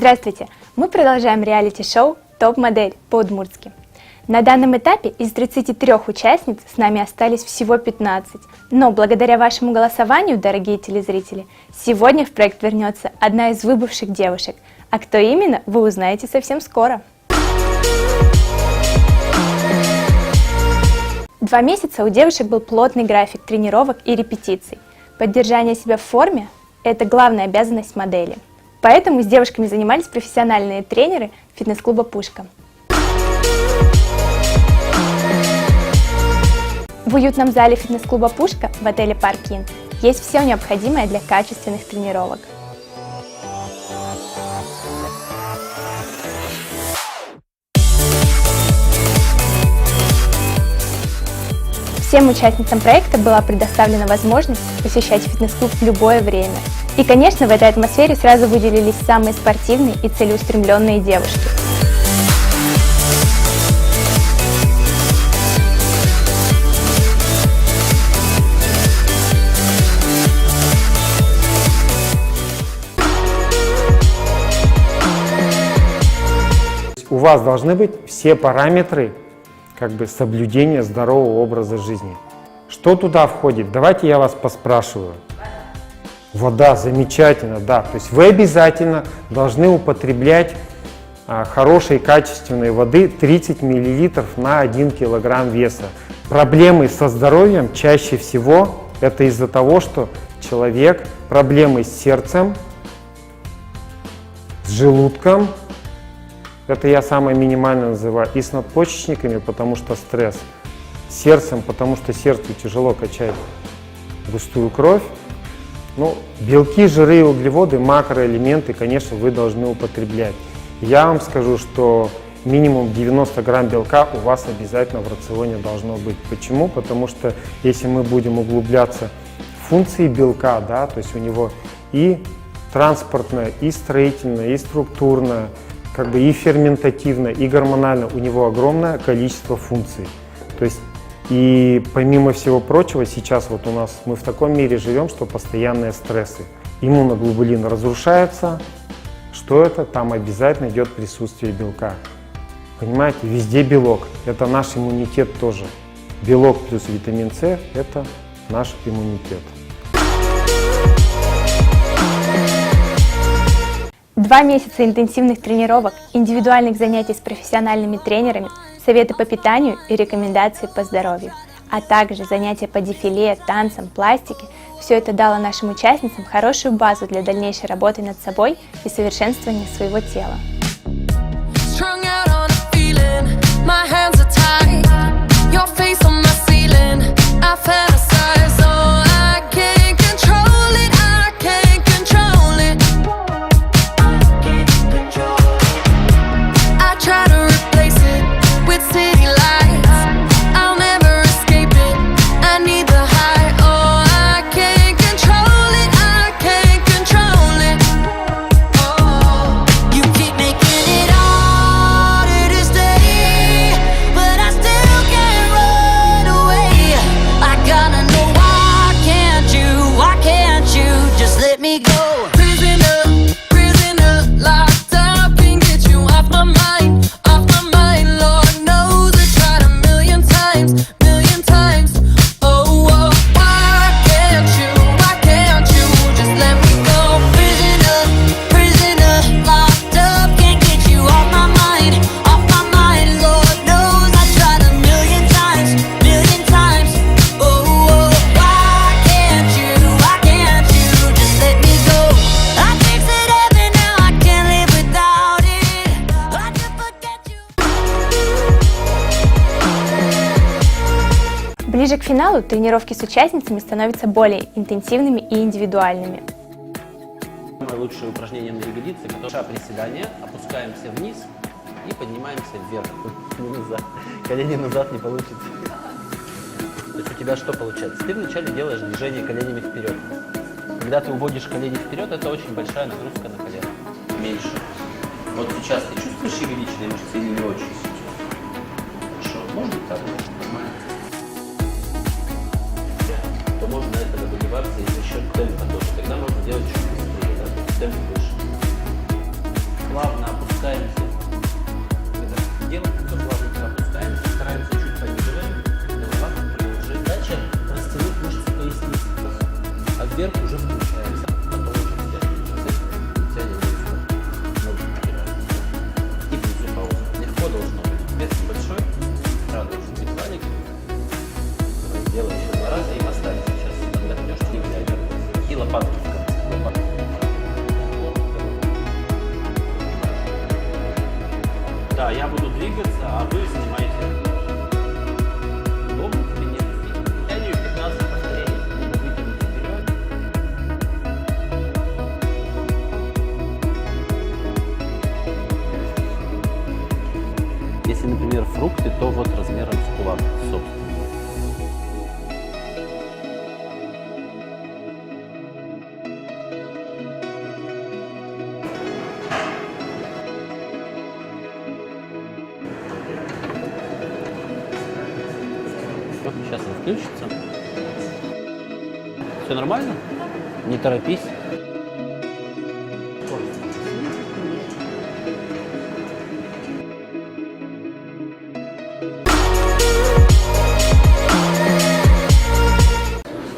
Здравствуйте! Мы продолжаем реалити-шоу «Топ-модель» по-удмуртски. На данном этапе из 33 участниц с нами остались всего 15. Но благодаря вашему голосованию, дорогие телезрители, сегодня в проект вернется одна из выбывших девушек. А кто именно, вы узнаете совсем скоро. 2 месяца у девушек был плотный график тренировок и репетиций. Поддержание себя в форме – это главная обязанность модели. Поэтому с девушками занимались профессиональные тренеры фитнес-клуба «Пушка». В уютном зале фитнес-клуба «Пушка» в отеле «Парк Inn» есть все необходимое для качественных тренировок. Всем участницам проекта была предоставлена возможность посещать фитнес-клуб в любое время. И, конечно, в этой атмосфере сразу выделились самые спортивные и целеустремленные девушки. У вас должны быть все параметры соблюдения здорового образа жизни. Что туда входит? Давайте я вас поспрашиваю. Вода, замечательно, да. То есть вы обязательно должны употреблять хорошей качественной воды 30 мл на 1 кг веса. Проблемы со здоровьем чаще всего это из-за того, что человек проблемы с сердцем, с желудком, это я самое минимальное называю, и с надпочечниками, потому что стресс, с сердцем, потому что сердцу тяжело качать густую кровь. Белки, жиры и углеводы, макроэлементы, конечно, вы должны употреблять. Я вам скажу, что минимум 90 грамм белка у вас обязательно в рационе должно быть. Почему? Потому что если мы будем углубляться в функции белка, да, то есть у него и транспортное, и строительное, и структурное, и ферментативное, и гормональное, у него огромное количество функций. То есть, и помимо всего прочего, сейчас у нас мы в таком мире живем, что постоянные стрессы. Иммуноглобулин разрушается. Что это? Там обязательно идет присутствие белка. Понимаете, везде белок. Это наш иммунитет тоже. Белок плюс витамин С – это наш иммунитет. 2 месяца интенсивных тренировок, индивидуальных занятий с профессиональными тренерами, советы по питанию и рекомендации по здоровью, а также занятия по дефиле, танцам, пластике – все это дало нашим участницам хорошую базу для дальнейшей работы над собой и совершенствования своего тела. Ближе к финалу тренировки с участницами становятся более интенсивными и индивидуальными. Самое лучшее упражнение на ягодицы – это приседание, опускаемся вниз и поднимаемся вверх. Колени назад не получится. То есть у тебя что получается? Ты вначале делаешь движение коленями вперед. Когда ты уводишь колени вперед, это очень большая нагрузка на колено. Меньше. Вот сейчас ты чувствуешь ягодичные мышцы или не очень? Хорошо. Может быть так? Нормально. То можно это добиваться и за счет темпа тоже. Тогда можно делать чуть быстрее, да? То есть темп выше. вверх уже включается. Потом уже тянем вниз. И внизу пауза. Легко должно быть. Вес небольшой. Сразу должен быть валик. Делаем еще 2 раза и поставим. Сейчас отдохнешь, не глядя. И лопатку в конце. Лопатку. Да, я буду двигаться, а вы занимаете удобно тебе нет. Тянию 15 повторений, вытянуть вперед. Если, например, фрукты, то вот размером с кулак, собственно. Сейчас он включится. Все нормально? Не торопись.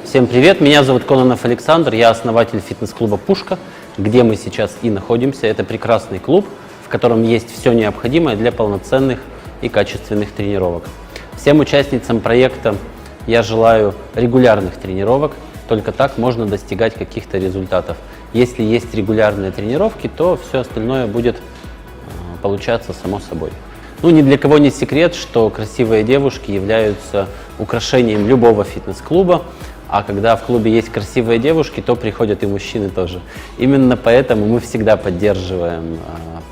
Всем привет, меня зовут Кононов Александр, я основатель фитнес-клуба «Пушка», где мы сейчас и находимся. Это прекрасный клуб, в котором есть все необходимое для полноценных и качественных тренировок. Всем участницам проекта я желаю регулярных тренировок, только так можно достигать каких-то результатов. Если есть регулярные тренировки, то все остальное будет получаться само собой. Ну, ни для кого не секрет, что красивые девушки являются украшением любого фитнес-клуба, а когда в клубе есть красивые девушки, то приходят и мужчины тоже. Именно поэтому мы всегда поддерживаем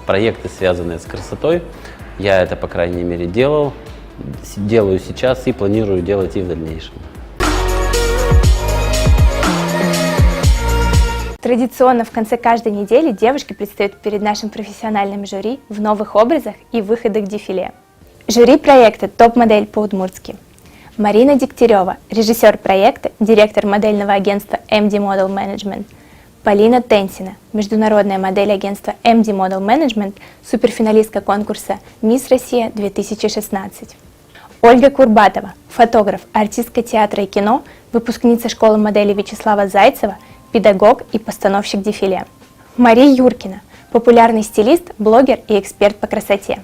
проекты, связанные с красотой. Я это, по крайней мере, делаю сейчас и планирую делать и в дальнейшем. Традиционно в конце каждой недели девушки предстают перед нашим профессиональным жюри в новых образах и выходах дефиле. Жюри проекта «Топ-модель по-удмуртски». Марина Дегтярева, режиссер проекта, директор модельного агентства MD Model Management. Полина Тенсина, международная модель агентства MD Model Management, суперфиналистка конкурса «Мисс Россия 2016». Ольга Курбатова, фотограф, артистка театра и кино, выпускница школы модели Вячеслава Зайцева, педагог и постановщик дефиле. Мария Юркина, популярный стилист, блогер и эксперт по красоте.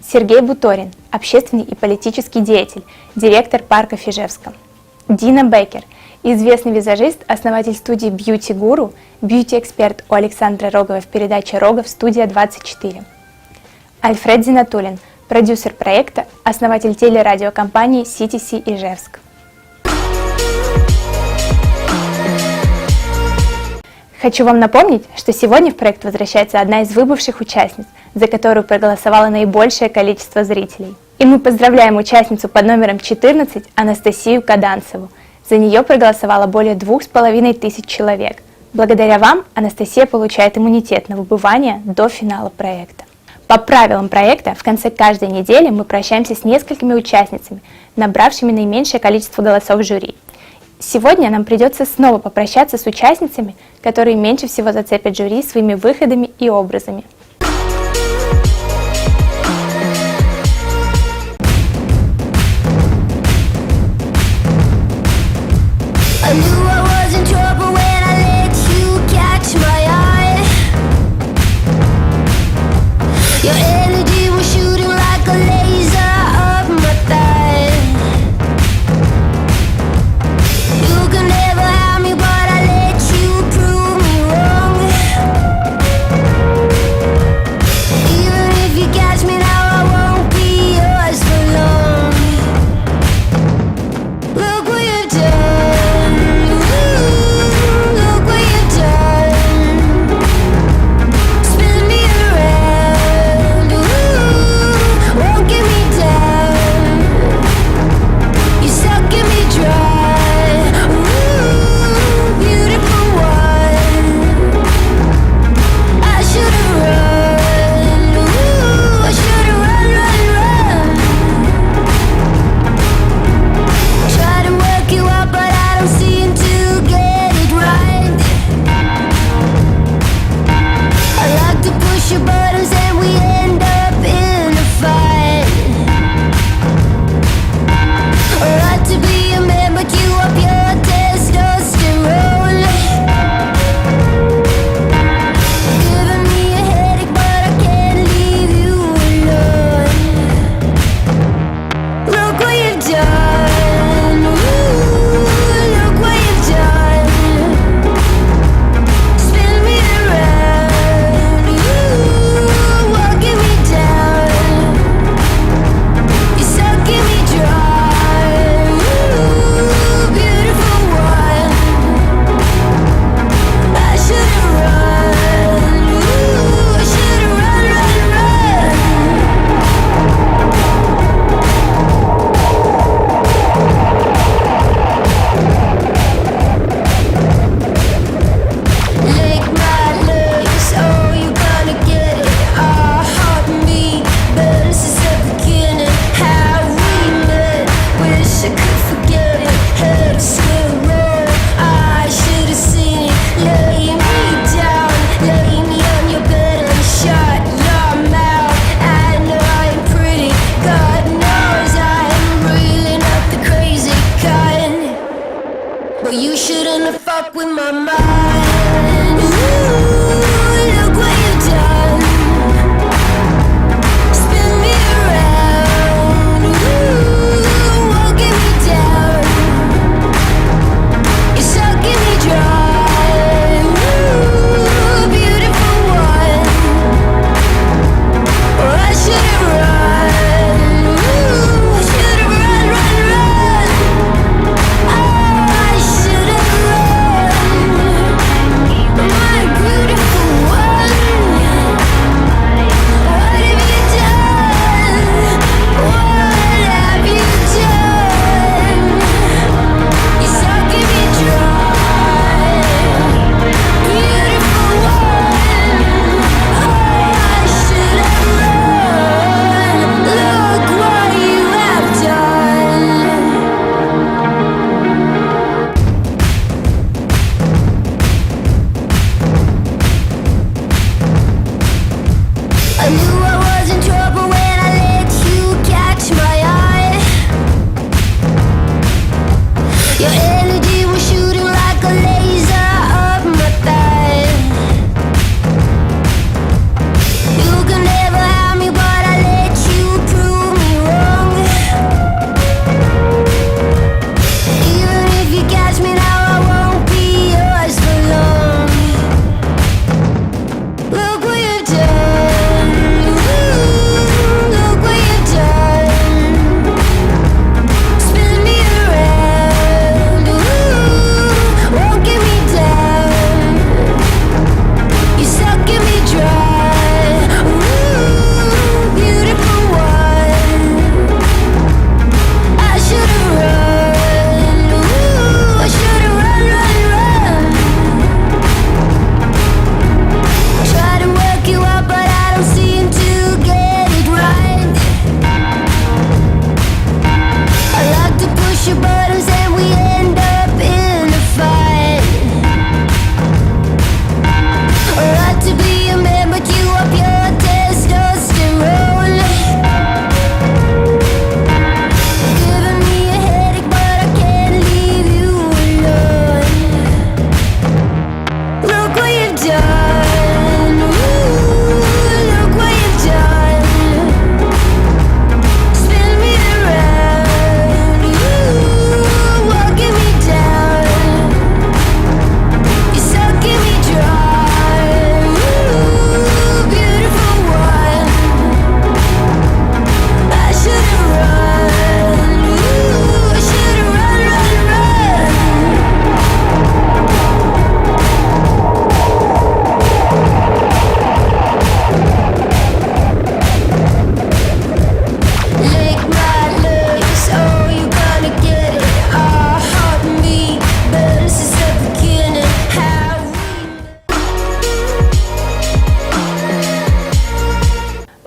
Сергей Буторин, общественный и политический деятель, директор парка в Ижевском. Дина Беккер, известный визажист, основатель студии Beauty Guru, бьюти-эксперт у Александра Рогова в передаче «Рогов. Студия 24». Альфред Зинатуллин, продюсер проекта, основатель телерадиокомпании CTC Ижевск. Хочу вам напомнить, что сегодня в проект возвращается одна из выбывших участниц, за которую проголосовало наибольшее количество зрителей. И мы поздравляем участницу под номером 14 Анастасию Каданцеву. За нее проголосовало более 2500 человек. Благодаря вам Анастасия получает иммунитет на выбывание до финала проекта. По правилам проекта в конце каждой недели мы прощаемся с несколькими участницами, набравшими наименьшее количество голосов в жюри. Сегодня нам придется снова попрощаться с участницами, которые меньше всего зацепят жюри своими выходами и образами.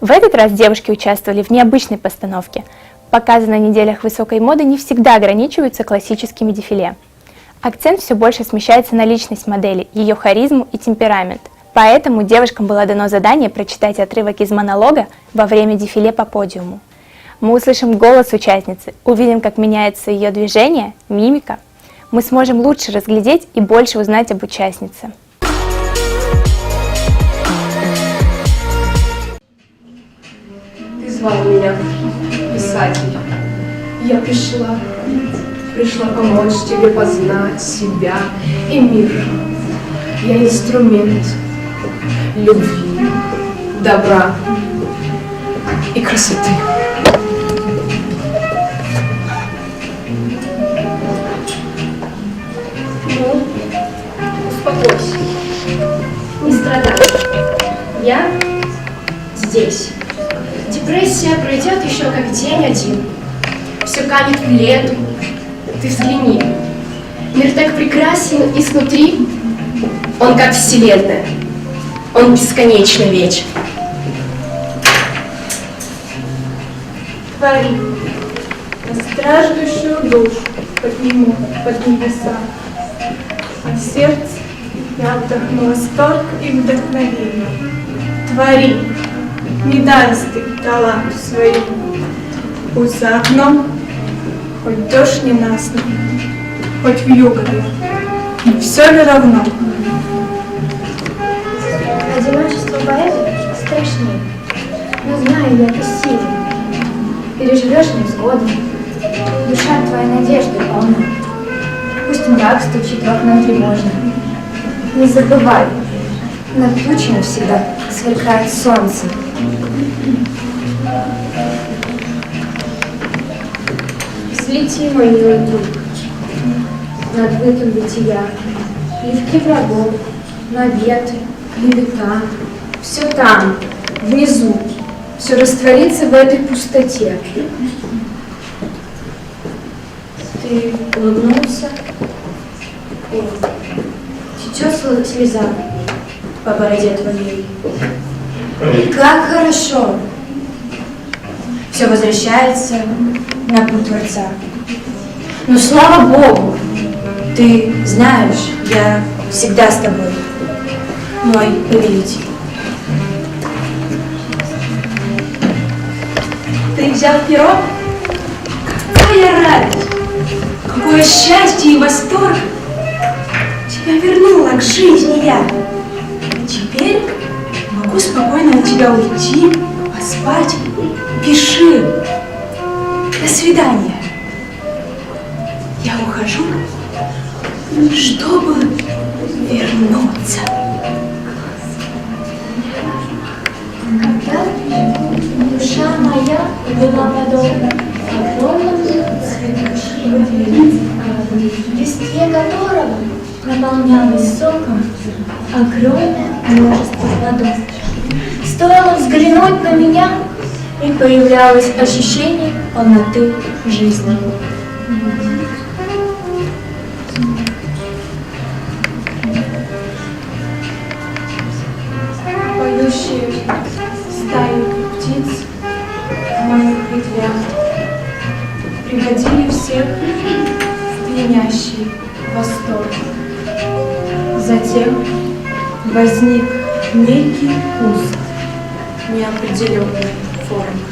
В этот раз девушки участвовали в необычной постановке. Показы на неделях высокой моды не всегда ограничиваются классическими дефиле. Акцент все больше смещается на личность модели, ее харизму и темперамент. Поэтому девушкам было дано задание прочитать отрывок из монолога во время дефиле по подиуму. Мы услышим голос участницы, увидим, как меняется ее движение, мимика. Мы сможем лучше разглядеть и больше узнать об участнице. Ты звал меня, писатель. Я пришла помочь тебе познать себя и мир. Я инструмент любви, добра и красоты. Ну, успокойся, не страдай. Я здесь. Депрессия пройдет еще как день один. Все канет в лету. Ты взгляни. Мир так прекрасен изнутри. Он как вселенная. Он бесконечно вечен. Твори на страждущую душу подниму под небеса. А сердце я вдохну восторг и вдохновение. Твори, не даст ты таланту своему. Пусть за окном хоть дождь ненастный, хоть вьюга не все ли равно? Одиночество поэта страшнее. Но знаю я, ты сильный. Переживешь невзгоды. Душа твоя надежды полна. Пусть мрак стучит в окно тревожно. Не забывай, над тучами всегда сверкает солнце. Взлети, мой милый друг, над выком бытия, плевки врагов, наветы, клевета. Все там, внизу, все растворится в этой пустоте. Ты улыбнулся, и течет слеза по бороде твоей. И как хорошо! Все возвращается на путь Творца. Но слава Богу, ты знаешь, я всегда с тобой, мой повелитель. Ты взял перо? Какая радость! Какое счастье и восторг! Тебя вернула к жизни я. Теперь могу спокойно от тебя уйти, поспать. Пиши. До свидания. Я ухожу, чтобы вернуться. Когда душа моя была подобна огромному цветку, листве которого наполнялось соком огромное множество плодов. Стоило взглянуть на меня, и появлялось ощущение полноты жизни. Поющие стаи птиц в моих ветвях приводили всех в пьянящий восторг. Затем возник некий куст неопределенной формы.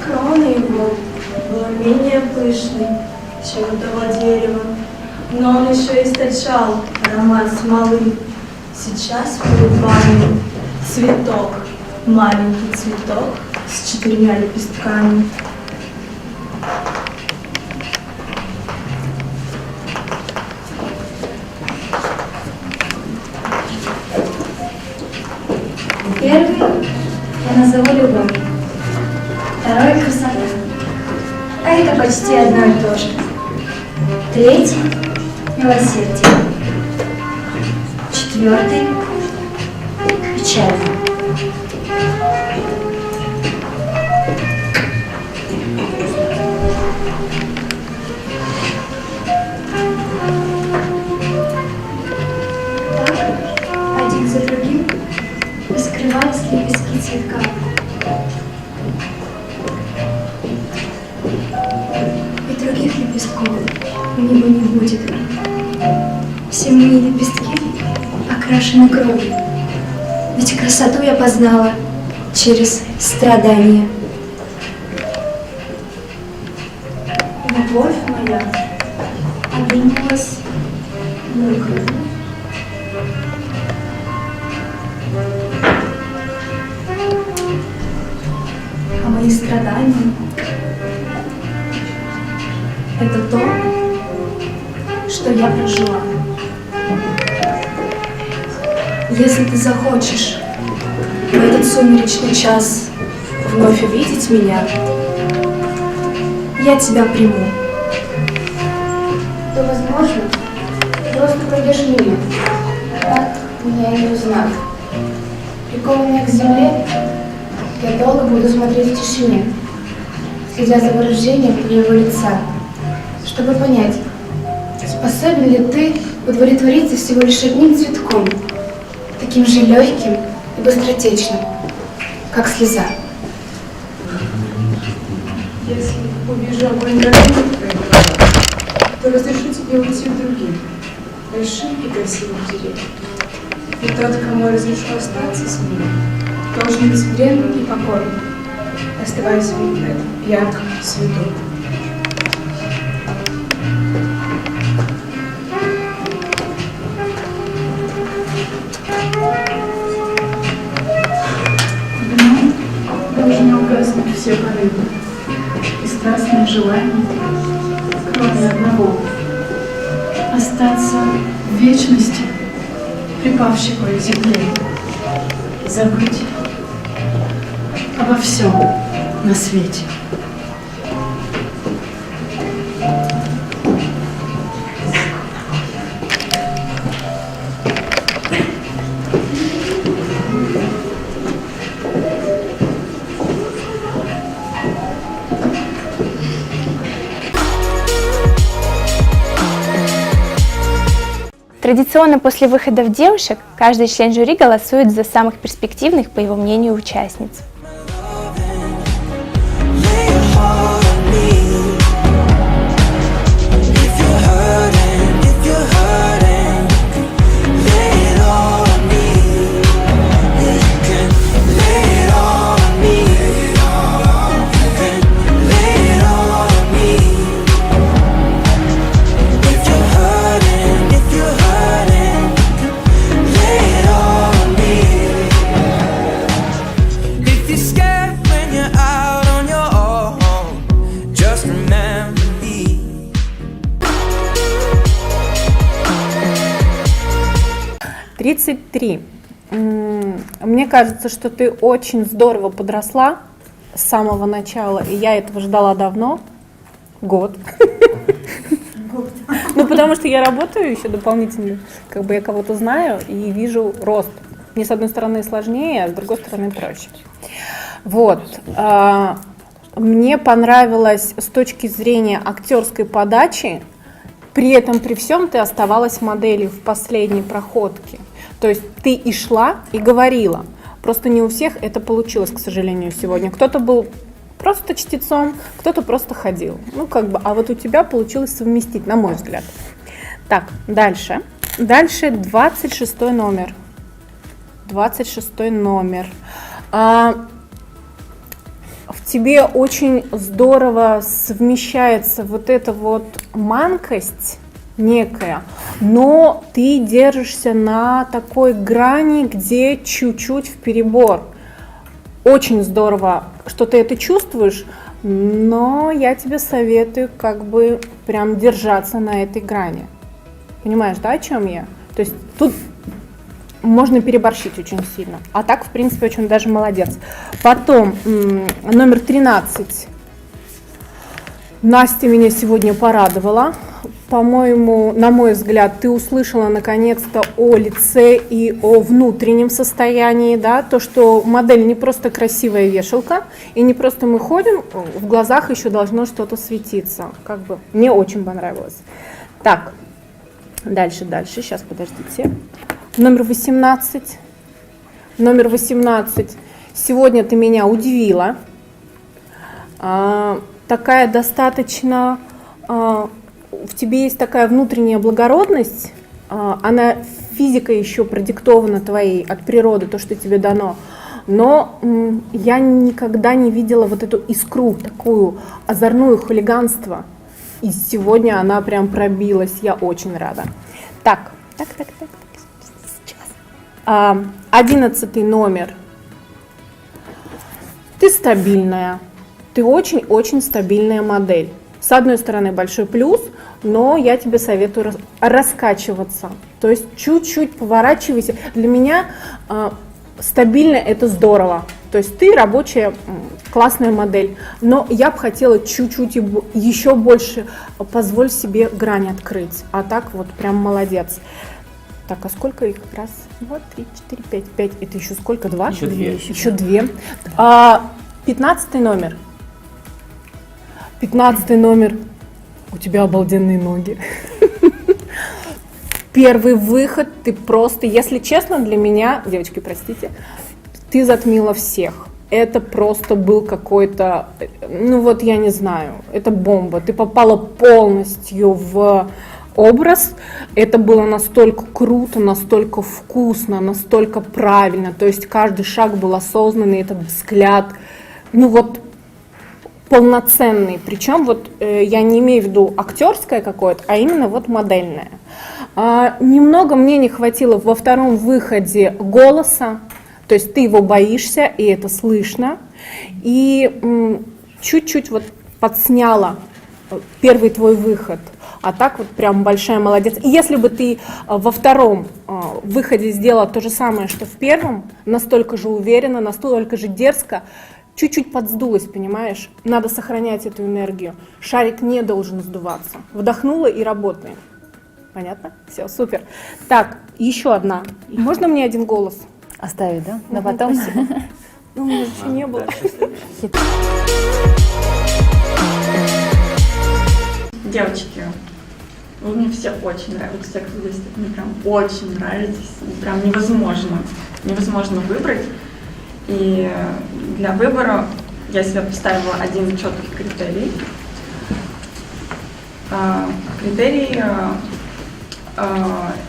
Крона его была менее пышной, чем у того дерева, но он еще источал аромат смолы. Сейчас перед вами цветок, маленький цветок с 4 лепестками. Первый я назову любовь, второй — красота. А это почти одно и то же. Третий — милосердие. Четвертый — печаль. Так, один за другим раскрывались лепестки цветка. И других лепестков у него не будет. Все мои лепестки окрашены кровью. Ведь красоту я познала через страдания. Любовь моя обернулась мукой. А мои страдания — это то, что я прожила. Если ты захочешь в этот сумеречный час вновь увидеть меня, я тебя приму. То, возможно, просто пройдешь мимо. Так меня и не узнать. Прикованная к земле, я долго буду смотреть в тишине, следя за выражением твоего лица, чтобы понять, способен ли ты удовлетвориться всего лишь одним цветком, таким же легким и быстротечным, как слеза. Если увижу огонь дороги твоих глазах, то разрешу тебе уйти к другим, большим и красивым деревьям. И тот, кому я разрешу остаться с ним, должен быть смиренным и покорным, оставаясь в этом ярком свету. Днем должны угаснуть все порывы и страстное желание, кроме одного — остаться в вечности, припавшей к земле, и забыть обо всем на свете. Традиционно после выходов девушек каждый член жюри голосует за самых перспективных, по его мнению, участниц. If you're scared when you're out on your own, just remember me. 33. Мне кажется, что ты очень здорово подросла с самого начала, и я этого ждала давно. Год. Ну, потому что я работаю еще дополнительно, как бы я кого-то знаю и вижу рост. Мне, с одной стороны, сложнее, а с другой стороны, проще. Вот. Мне понравилось с точки зрения актерской подачи, при этом, при всем, ты оставалась моделью в последней проходке. То есть ты и шла, и говорила. Просто не у всех это получилось, к сожалению, сегодня. Кто-то был просто чтецом, кто-то просто ходил. Ну, как бы, а вот у тебя получилось совместить, на мой взгляд. Так, дальше. Дальше 26 номер. 26 номер. В тебе очень здорово совмещается вот эта вот манкость некая, но ты держишься на такой грани, где чуть-чуть вперебор. Очень здорово, что ты это чувствуешь, но я тебе советую как бы прям держаться на этой грани. Понимаешь, да, о чем я? То есть тут можно переборщить очень сильно. А так, в принципе, очень даже молодец. Потом, номер 13. Настя меня сегодня порадовала. по-моему, на мой взгляд, ты услышала наконец-то о лице и о внутреннем состоянии, да, то, что модель не просто красивая вешалка, и не просто мы ходим, в глазах еще должно что-то светиться, как бы, мне очень понравилось. Так, дальше, сейчас, подождите. Номер 18. Номер 18. Сегодня ты меня удивила. Такая достаточно... В тебе есть такая внутренняя благородность, она физика еще продиктована твоей от природы, то, что тебе дано, но я никогда не видела вот эту искру, такую озорную хулиганство, и сегодня она прям пробилась, я очень рада. Так, сейчас. 11 номер. Ты стабильная, ты очень-очень стабильная модель. С одной стороны, большой плюс, но я тебе советую раскачиваться. То есть чуть-чуть поворачивайся. Для меня стабильно это здорово. То есть ты рабочая, классная модель. Но я бы хотела чуть-чуть еще больше, позволь себе грань открыть. А так вот прям молодец. Так, а сколько их? Раз, два, три, четыре, пять. 5. Это еще сколько? 2? Еще 2. Еще 2. 15 номер. 15 номер. У тебя обалденные ноги. Первый выход, ты просто, если честно, для меня, девочки, простите, ты затмила всех. Это просто был какой-то, ну вот я не знаю, это бомба. Ты попала полностью в образ. Это было настолько круто, настолько вкусно, настолько правильно. То есть каждый шаг был осознанный, этот взгляд. Ну вот полноценный, причем вот я не имею в виду актерское какое-то, а именно вот модельное. Немного мне не хватило во втором выходе голоса, то есть ты его боишься, и это слышно, и чуть-чуть вот подсняла первый твой выход, а так вот прям большая молодец. И если бы ты во втором выходе сделала то же самое, что в первом, настолько же уверенно, настолько же дерзко, чуть-чуть подсдулась, понимаешь? Надо сохранять эту энергию. Шарик не должен сдуваться. Вдохнула и работаем. Понятно? Все, супер. Так, еще одна. Можно мне один голос? Оставить, да? На потом? Спасибо. Ну, у меня же еще не было. Девочки, вы мне все очень нравитесь, секс-артисты. Мне прям очень нравитесь. Прям невозможно. Невозможно выбрать. И для выбора я себе поставила один четкий критерий. Критерий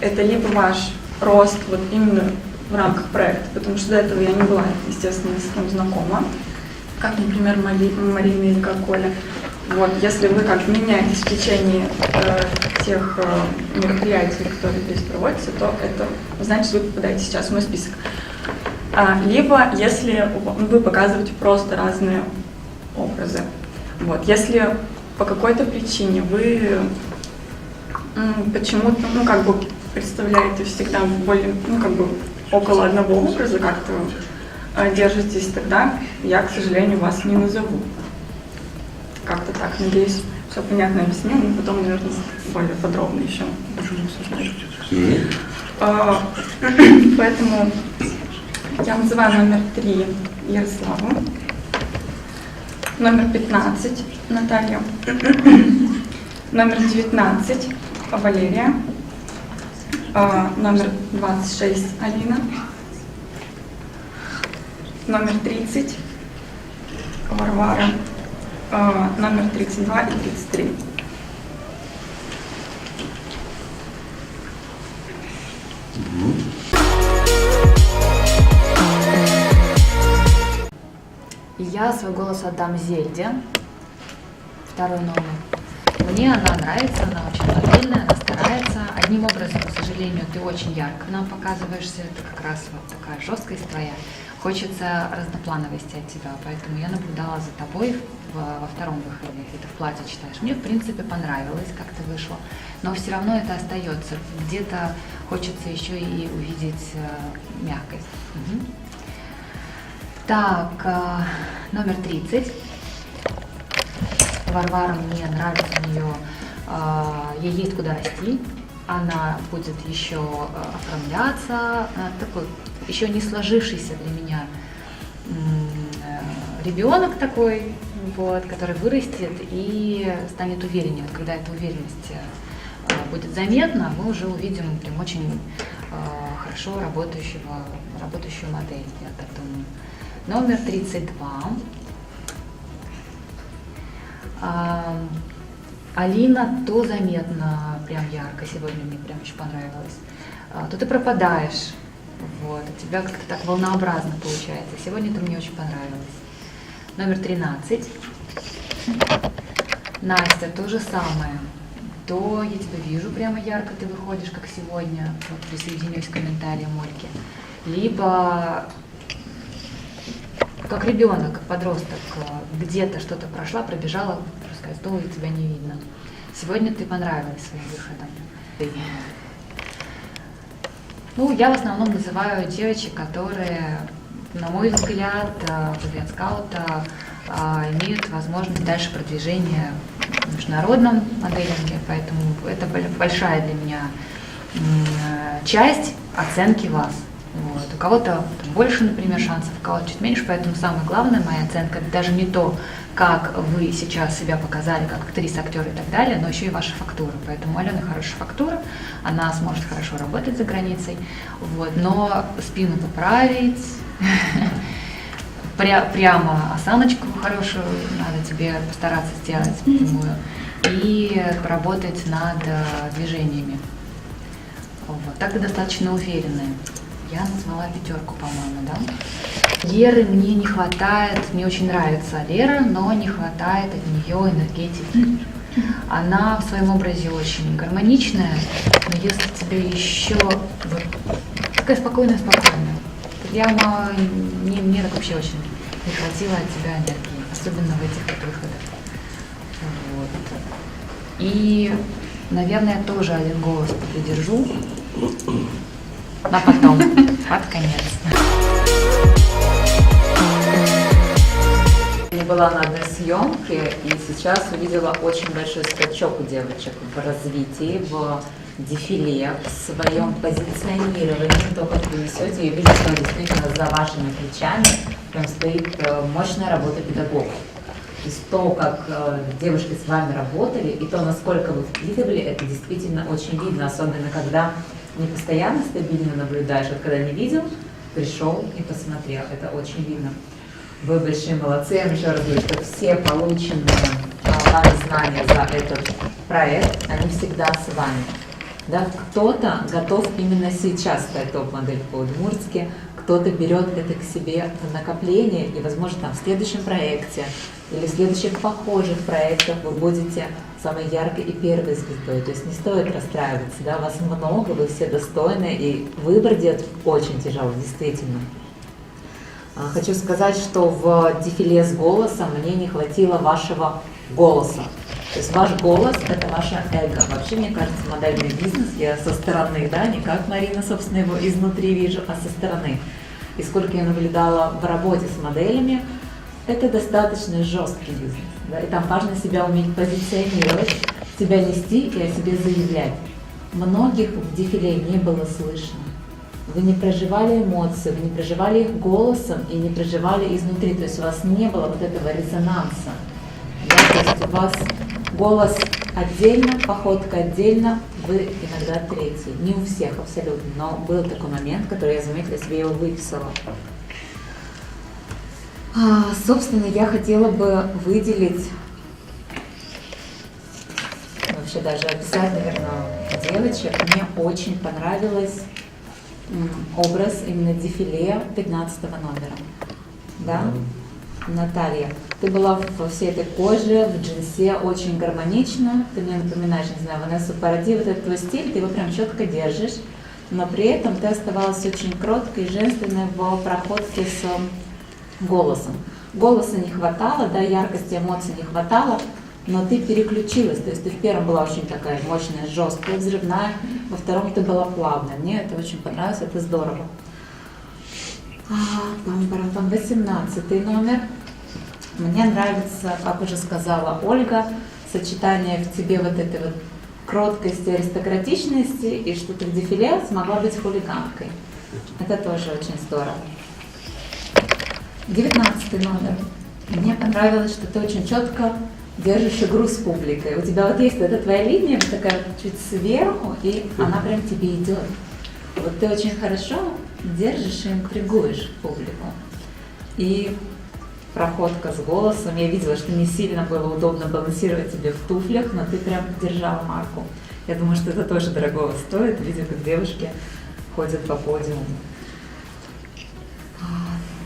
это либо ваш рост вот именно в рамках проекта, потому что до этого я не была, естественно, с кем знакома, как, например, Марина или как Коля. Вот, если вы как меняетесь в течение тех мероприятий, которые здесь проводятся, то это значит, вы попадаете сейчас в мой список. Либо если вы показываете просто разные образы. Вот. Если по какой-то причине вы почему-то, ну, как бы представляете всегда более, ну, как бы около одного образа как-то держитесь, тогда я, к сожалению, вас не назову. Как-то так, надеюсь, все понятно объяснила, но потом, наверное, более подробно еще будем обсуждать. Поэтому я называю номер 3 Ярославу, номер 15 Наталья, номер 19 Валерия, номер 26 Алина, номер 30 Варвара, номер 32 и 33. Я свой голос отдам Зельде, второй номер. Мне она нравится, она очень стабильная, она старается. Одним образом, к сожалению, ты очень ярко нам показываешься, это как раз вот такая жесткость твоя. Хочется разноплановости от тебя, поэтому я наблюдала за тобой во втором выходе, если ты в платье читаешь. Мне, в принципе, понравилось, как ты вышла, но все равно это остается. Где-то хочется еще и увидеть мягкость. Угу. Так, номер 30. Варвара, мне нравится у нее ей есть куда расти, она будет еще оформляться, такой еще не сложившийся для меня ребенок такой, вот, который вырастет и станет увереннее. Вот когда эта уверенность будет заметна, мы уже увидим прям очень хорошо работающую модель, я так думаю. Номер 32. Алина, то заметно прям ярко, сегодня мне прям очень понравилось. То ты пропадаешь, вот, у тебя как-то так волнообразно получается. Сегодня это мне очень понравилось. Номер 13. Настя, то же самое. То я тебя вижу прямо ярко, ты выходишь, как сегодня, вот присоединюсь к комментариям Ольги. Либо как ребенок, как подросток, где-то что-то прошла, пробежала, просто то и тебя не видно. Сегодня ты понравилась своим выходом. Ну, я в основном называю девочек, которые, на мой взгляд, в Event Scout имеют возможность дальше продвижения в международном моделинге, поэтому это большая для меня часть оценки вас. Вот. У кого-то больше, например, шансов, у кого-то чуть меньше, поэтому самое главное, моя оценка, это даже не то, как вы сейчас себя показали, как актриса, актер и так далее, но еще и ваша фактура. Поэтому у Алены хорошая фактура, она сможет хорошо работать за границей, вот, но спину поправить, прямо осаночку хорошую надо тебе постараться сделать прямую и поработать над движениями. Вот. Так ты достаточно уверенная. Я назвала 5, по-моему, да? Леры мне не хватает, мне очень нравится Лера, но не хватает от нее энергетики. Она в своем образе очень гармоничная, но если тебе еще вот, такая спокойная, прямо мне так вообще очень не хватило от тебя энергии, особенно в этих вот выходах. Вот. И, наверное, я тоже один голос придержу. На потом, под конец. Я была на одной съемке и сейчас увидела очень большой скачок у девочек в развитии, в дефиле, в своем позиционировании, то, как вы несете. Я вижу, что действительно за вашими плечами прям стоит мощная работа педагогов. То есть то, как девушки с вами работали, и то, насколько вы впитывали, это действительно очень видно, особенно когда не постоянно стабильно наблюдаешь, вот когда не видел, пришел и посмотрел, это очень видно. Вы большие молодцы, я еще раз говорю, что все полученные вами знания за этот проект, они всегда с вами. Да? Кто-то готов именно сейчас стать топ-модель по Удмуртске, кто-то берет это к себе в накопление, и, возможно, там в следующем проекте или в следующих похожих проектах вы будете самой яркой и первой звездой. То есть не стоит расстраиваться, да, вас много, вы все достойны, и выбор делать очень тяжело, действительно. Хочу сказать, что в дефиле с голосом мне не хватило вашего голоса. То есть ваш голос – это ваше эго. Вообще, мне кажется, модельный бизнес, я со стороны, да, не как Марина, собственно, его изнутри вижу, а со стороны. И сколько я наблюдала в работе с моделями, это достаточно жесткий бизнес. Да, и там важно себя уметь позиционировать, себя нести и о себе заявлять. Многих в дефиле не было слышно. Вы не проживали эмоции, вы не проживали их голосом и не проживали изнутри. То есть у вас не было вот этого резонанса. Да, то есть у вас голос отдельно, походка отдельно, вы иногда третий. Не у всех абсолютно, но был такой момент, который я заметила, себе его выписала. Собственно, я хотела бы выделить, вообще даже описать, наверное, девочек. Мне очень понравилось образ именно дефиле 15 номера. Да? Наталья, ты была во всей этой коже, в джинсе, очень гармонично. Ты мне напоминаешь, не знаю, Ванессу Паради, вот этот твой стиль, ты его прям четко держишь, но при этом ты оставалась очень кроткой и женственной в проходке с голосом. Голоса не хватало, да, яркости эмоций не хватало, но ты переключилась. То есть ты в первом была очень такая мощная, жесткая, взрывная, во втором ты была плавная. Мне это очень понравилось, это здорово. 18 номер. Мне нравится, как уже сказала Ольга, сочетание в тебе вот этой вот кроткости, аристократичности, и что ты в дефиле смогла быть хулиганкой. Это тоже очень здорово. 19 номер. Мне понравилось, что ты очень четко держишь игру с публикой. У тебя вот есть эта твоя линия, вот такая чуть сверху, и она прям тебе идет. Вот ты очень хорошо держишь и интригуешь публику. И проходка с голосом. Я видела, что не сильно было удобно балансировать тебе в туфлях, но ты прям держала марку. Я думаю, что это тоже дорогого стоит. Видя, как девушки ходят по подиуму.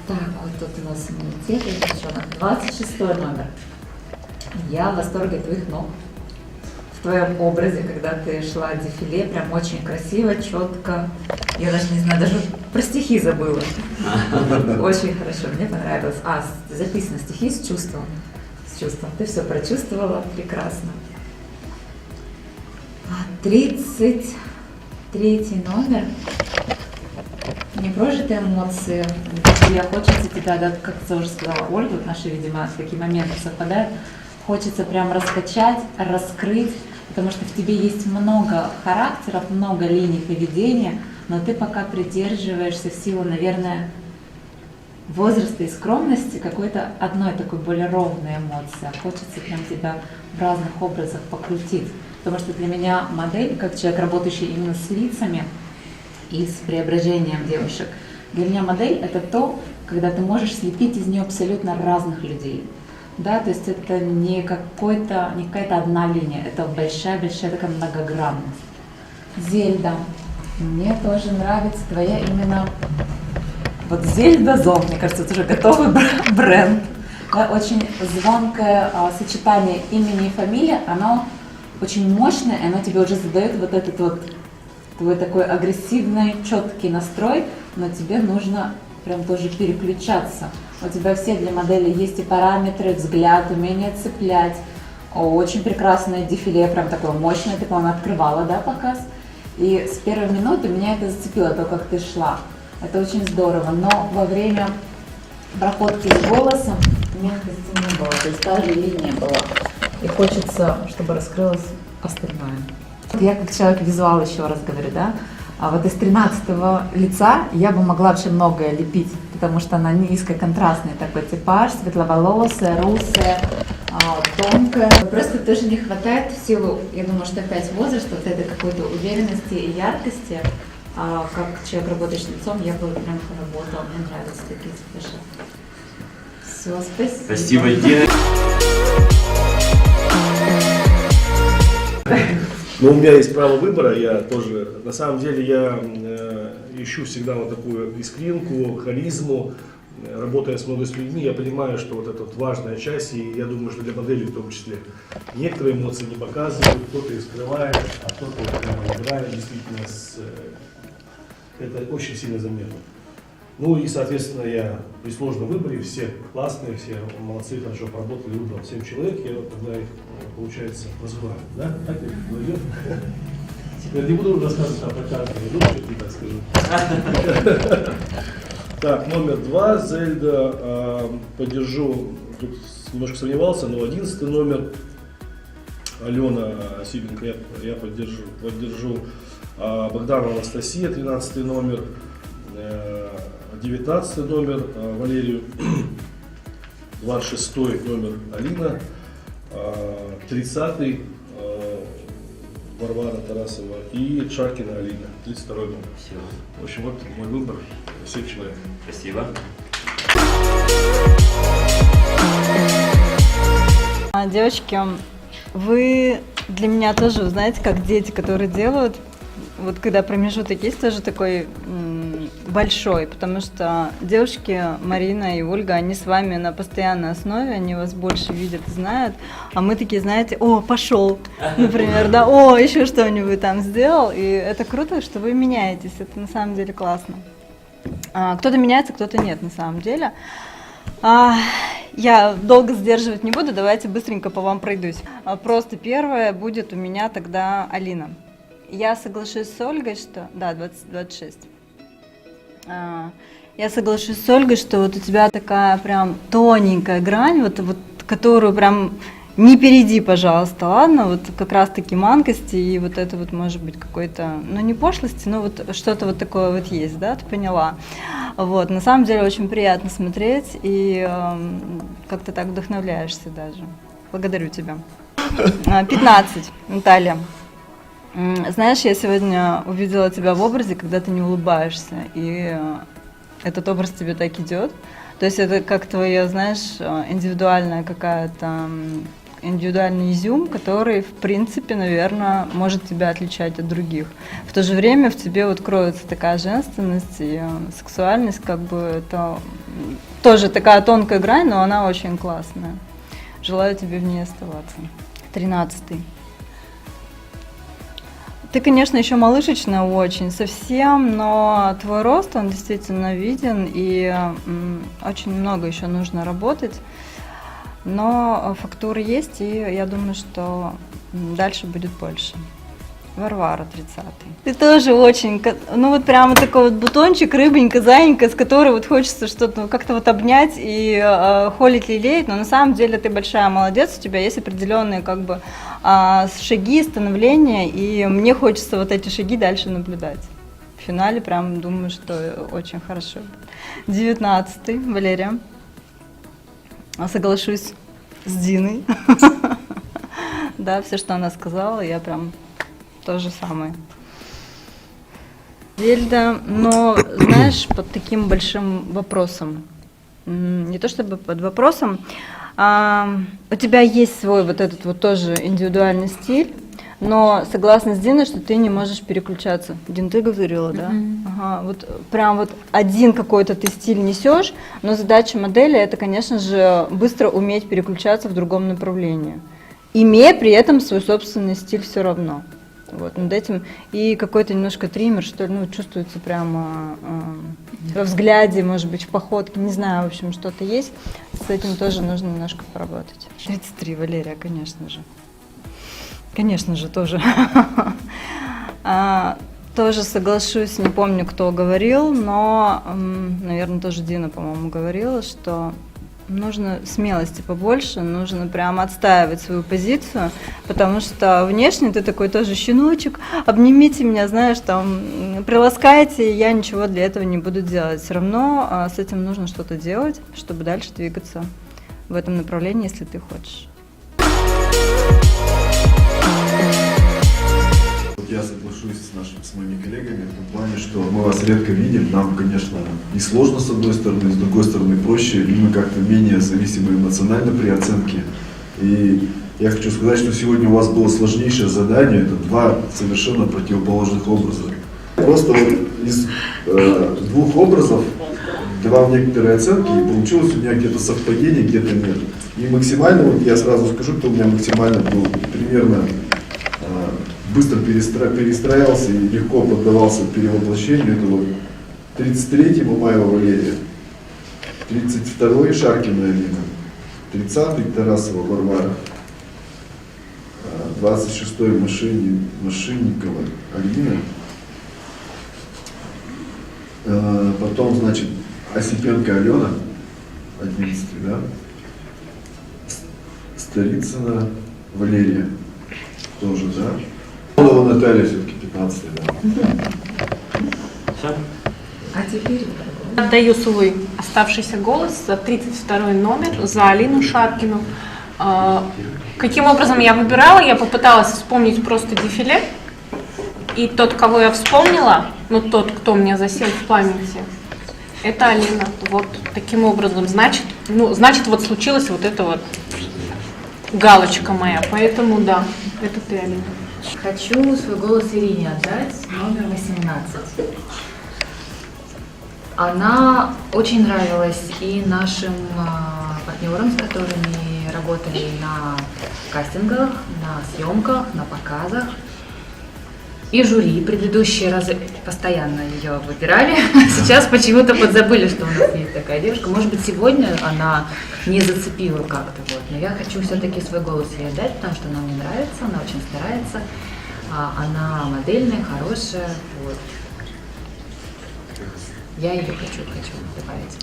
Так, вот тут у нас иммунитет, еще 26 номер. Я в восторге от твоих ног. В твоем образе, когда ты шла в дефиле, прям очень красиво, четко. Я даже не знаю, даже про стихи забыла. Очень хорошо, мне понравилось. Записано стихи с чувством. С чувством. Ты все прочувствовала прекрасно. 33 номер. Непрожитые эмоции. Я хочется тебя, да, как уже сказала Ольга, вот наши, видимо, такие моменты совпадают. Хочется прям раскачать, раскрыть, потому что в тебе есть много характеров, много линий поведения, но ты пока придерживаешься в силу, наверное, возраста и скромности какой-то одной такой более ровной эмоции. Хочется прям тебя в разных образах покрутить. Потому что для меня модель, как человек, работающий именно с лицами и с преображением девушек, для меня модель — это то, когда ты можешь слепить из нее абсолютно разных людей. Да, то есть это не какая-то одна линия, это большая-большая такая многогранность. Зельда. Мне тоже нравится твоя именно... Вот Зельда Зон, мне кажется, это уже готовый бренд. Да, очень звонкое сочетание имени и фамилии, оно очень мощное, и оно тебе уже задает вот этот вот твой такой агрессивный, четкий настрой, но тебе нужно прям тоже переключаться. У тебя все для модели есть и параметры, взгляд, умение цеплять. Очень прекрасное дефиле, прям такое мощное, ты, по-моему, открывала, да, показ? И с первой минуты меня это зацепило, то, как ты шла. Это очень здорово, но во время проходки с голосом мягкости не было, то есть та же линия была. И хочется, чтобы раскрылось остальное. Я как человек-визуал еще раз говорю, да, а вот из 13-го лица я бы могла вообще многое лепить, потому что она низкоконтрастный такой типаж, светловолосая, русая, тонкая. Просто тоже не хватает в силу, я думаю, что опять возраст, вот этой какой-то уверенности и яркости. Как человек, работающий с лицом, я бы прям поработала, мне нравятся такие типажи. Все, спасибо. Спасибо, Дина. Но у меня есть право выбора, я тоже, на самом деле, я ищу всегда вот такую искринку, харизму, работая с много с людьми, я понимаю, что вот это вот важная часть, и я думаю, что для моделей в том числе некоторые эмоции не показывают, кто-то их скрывает, а кто-то вот прямо играет, действительно, это очень сильно заметно. Ну и, соответственно, я при сложном выборе, все классные, все молодцы, хорошо поработали, выбрал 7 человек, я тогда их, получается, называю, да? Так ли? Пойдет? Я не буду рассказывать про каждого, ну, что-то так скажу. Так, номер 2, Зельда, поддержу, тут немножко сомневался, но 11 номер, Алена Сибенко, я поддержу, Богданова Анастасия, 13 номер, 19 номер Валерию, 26 номер Алина, 30 Варвара Тарасова и Шаркина Алина, 32 номер. Спасибо. В общем, вот мой выбор, 7 человек. Спасибо. Девочки, вы для меня тоже, знаете, как дети, которые делают, вот когда промежуток есть тоже такой большой, потому что девушки Марина и Ольга, они с вами на постоянной основе, они вас больше видят и знают, а мы такие, знаете, о, пошел, например, да, о, еще что-нибудь там сделал, и это круто, что вы меняетесь, это на самом деле классно. Кто-то меняется, кто-то нет на самом деле. Я долго сдерживать не буду, давайте быстренько по вам пройдусь. Просто первое будет у меня тогда Алина. Я соглашусь с Ольгой, что... Да, 26. Я соглашусь с Ольгой, что вот у тебя такая прям тоненькая грань, вот которую прям не перейди, пожалуйста, ладно, вот как раз-таки манкости и вот это вот может быть какой-то, ну не пошлости, но вот что-то вот такое вот есть, да, ты поняла. Вот, на самом деле очень приятно смотреть и как-то так вдохновляешься даже. Благодарю тебя. 15, Наталья. Знаешь, я сегодня увидела тебя в образе, когда ты не улыбаешься, и этот образ тебе так идет. То есть это как твоя, знаешь, индивидуальная какая-то, индивидуальный изюм, который, в принципе, наверное, может тебя отличать от других. В то же время в тебе вот кроется такая женственность и сексуальность, как бы это тоже такая тонкая грань, но она очень классная. Желаю тебе в ней оставаться. 13-й. Ты, конечно, еще малышечная очень, совсем, но твой рост, он действительно виден, и очень много еще нужно работать. Но фактура есть, и я думаю, что дальше будет больше. Варвара, 30-й. Ты тоже очень, ну вот прямо такой вот бутончик, рыбонька, заинька, с которой вот хочется что-то как-то вот обнять и холить, лелеять, но на самом деле ты большая молодец, у тебя есть определенные как бы шаги, становления, и мне хочется вот эти шаги дальше наблюдать. В финале прям думаю, что очень хорошо. 19-й, Валерия. Соглашусь с Диной. Да, все, что она сказала, я прям то же самое. Зельда, но, знаешь, под таким большим вопросом. Не то чтобы под вопросом, у тебя есть свой вот этот вот тоже индивидуальный стиль, но согласна с Диной, что ты не можешь переключаться. Дин, ты говорила, да? Ага, вот прям вот один какой-то ты стиль несешь, но задача модели это, конечно же, быстро уметь переключаться в другом направлении, имея при этом свой собственный стиль все равно. Вот над этим и какой-то немножко триммер, что ли, ну, чувствуется прямо во взгляде, может быть, в походке, не знаю, в общем, что-то есть. С этим тоже нужно немножко поработать. 33, Валерия, конечно же. Конечно же, тоже. Тоже соглашусь, не помню, кто говорил, но, наверное, тоже Дина, по-моему, говорила, что нужно смелости побольше, нужно прям отстаивать свою позицию, потому что внешне ты такой тоже щеночек, обнимите меня, знаешь, там, приласкайте, я ничего для этого не буду делать. Все равно с этим нужно что-то делать, чтобы дальше двигаться в этом направлении, если ты хочешь. Я соглашусь с моими коллегами в том плане, что мы вас редко видим, нам, конечно, и сложно с одной стороны, с другой стороны проще, и мы как-то менее зависимы эмоционально при оценке. И я хочу сказать, что сегодня у вас было сложнейшее задание, это два совершенно противоположных образа. Просто вот из двух образов давал некоторые оценки, и получилось у меня где-то совпадение, где-то нет. И максимально, вот я сразу скажу, кто у меня максимально был примерно быстро перестраивался и легко поддавался перевоплощению. Это вот 33-й Мамаева Валерия, 32-й Шаркина Алина, 30-й Тарасова Варвара, 26-й Машинникова Алина, потом, значит, Осипенко Алена, 11-й, да, Старицына Валерия, тоже, да. Наталья все-таки 15, да. Все? А теперь Отдаю свой оставшийся голос за 32 номер, за Алину Шаркину. Каким образом я выбирала? Я попыталась вспомнить просто дефиле. И тот, кого я вспомнила, ну тот, кто мне засел в памяти, это Алина. Вот таким образом. Значит, вот случилась вот эта вот галочка моя. Поэтому да, это ты, Алина. Хочу свой голос Ирине отдать, номер 18. Она очень нравилась и нашим партнерам, с которыми работали на кастингах, на съемках, на показах. И жюри предыдущие разы постоянно ее выбирали. Сейчас почему-то подзабыли, что у нас есть такая девушка. Может быть, сегодня она не зацепила как-то. Вот. Но я хочу все-таки свой голос ей отдать, потому что она мне нравится, она очень старается. Она модельная, хорошая. Вот. Я ее хочу добавить.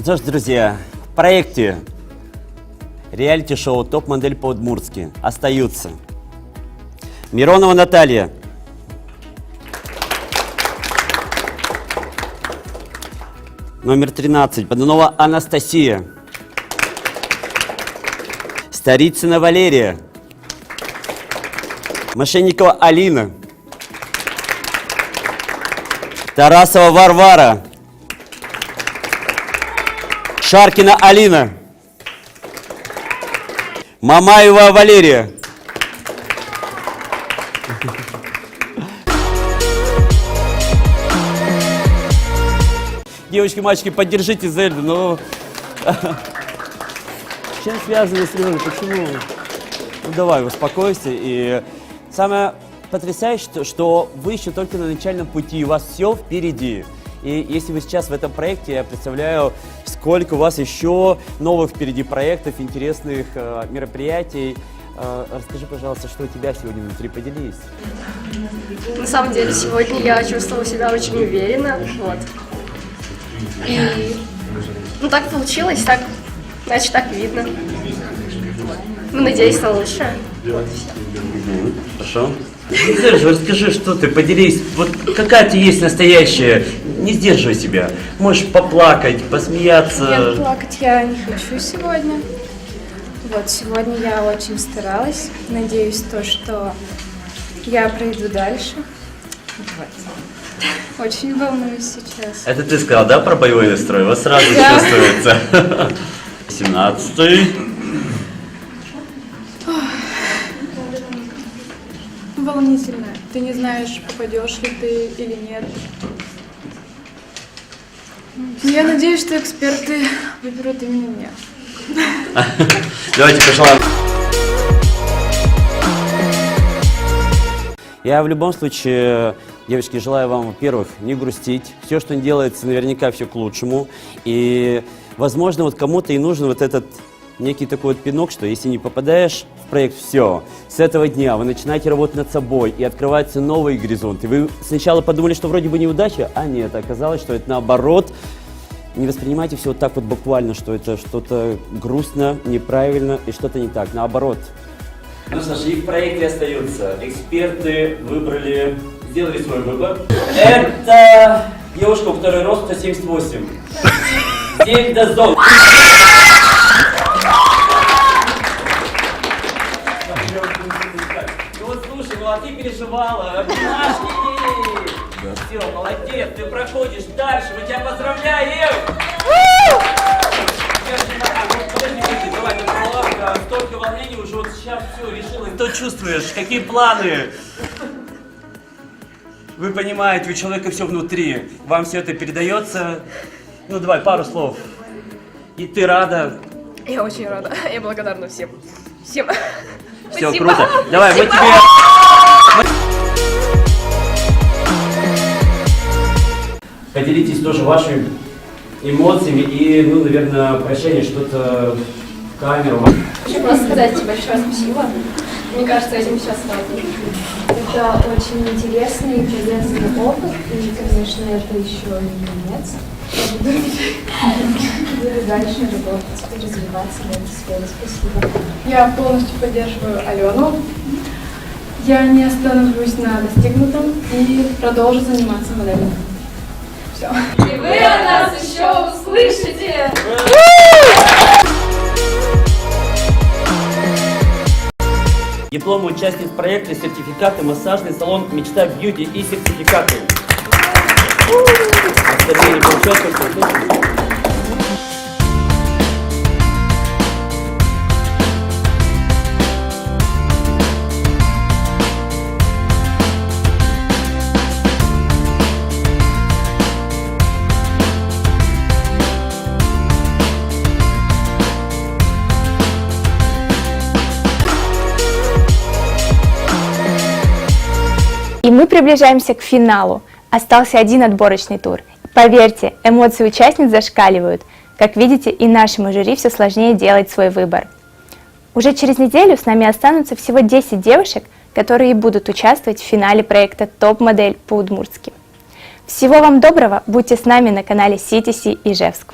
Ну что ж, друзья, в проекте реалити-шоу «Топ-модель по-удмуртски» остаются Миронова Наталья, номер 13, Бодунова Анастасия, Старицына Валерия, Мошенникова Алина, Тарасова Варвара, Шаркина Алина, Мамаева Валерия. Девочки, мальчики, поддержите Зельду, но... С чем связано, Сережа, почему? Ну давай, успокойся. И самое потрясающее, что вы еще только на начальном пути, у вас все впереди. И если вы сейчас в этом проекте, я представляю, сколько у вас еще новых впереди проектов, интересных мероприятий. Расскажи, пожалуйста, что у тебя сегодня внутри, поделись. На самом деле, сегодня я чувствовала себя очень уверенно, вот. И, ну, так получилось, так, значит, так видно. Ну, надеюсь на лучшее. Вот, все. Хорошо. Сережа, расскажи, что ты, поделись, вот какая ты есть настоящая, не сдерживай себя. Можешь поплакать, посмеяться. Нет, плакать я не хочу сегодня. Вот, сегодня я очень старалась. Надеюсь, что я пройду дальше. Вот. Очень волнуюсь сейчас. Это ты сказал, да, про боевой настрой? Вот сразу Да. чувствуется. 17-й. Волнительно. Ты не знаешь, попадешь ли ты или нет. Я надеюсь, что эксперты выберут именно меня. Давайте пожелаем. Я в любом случае, девочки, желаю вам, во-первых, не грустить. Все, что не делается, наверняка все к лучшему. И, возможно, вот кому-то и нужен вот этот некий такой вот пинок, что если не попадаешь в проект, все, с этого дня вы начинаете работать над собой, и открываются новые горизонты. Вы сначала подумали, что вроде бы неудача, а нет, оказалось, что это наоборот. Не воспринимайте все вот так вот буквально, что это что-то грустно, неправильно и что-то не так. Наоборот. Ну что ж, и в проекте остаются. Эксперты выбрали, сделали свой выбор. Это девушка, у которой рост 178. Зельда Зол. Ну вот слушай, ну а ты переживала, обнимашки ей. Все, молодец, ты проходишь дальше, мы тебя поздравляем! Подожди, давай, столько волнений уже вот сейчас все решилось. Что чувствуешь? Какие планы? Вы понимаете, у человека все внутри. Вам все это передается. Ну давай, пару слов. И ты рада? Я очень рада. Я благодарна всем. Всем. Все Спасибо. круто. Давай, мы тебе... Поделитесь тоже вашими эмоциями и, ну, наверное, прощание, что-то в камеру. Хочу просто сказать тебе большое спасибо. Мне кажется, этим сейчас хватит. Это очень интересный и полезный опыт, и, конечно, это еще не конец. Я буду дальше работать и развиваться в этой сфере. Спасибо. Я полностью поддерживаю Алену. Я не остановлюсь на достигнутом и продолжу заниматься моделью. Все. И вы о нас еще услышите! Дипломы участниц проекта, сертификаты, массажный салон «Мечта Бьюти» и сертификаты. Остальные не получают, только И мы приближаемся к финалу. Остался один отборочный тур. Поверьте, эмоции участниц зашкаливают. Как видите, и нашему жюри все сложнее делать свой выбор. Уже через неделю с нами останутся всего 10 девушек, которые и будут участвовать в финале проекта «Топ-модель по-удмуртски». Всего вам доброго, будьте с нами на канале CTC Ижевск.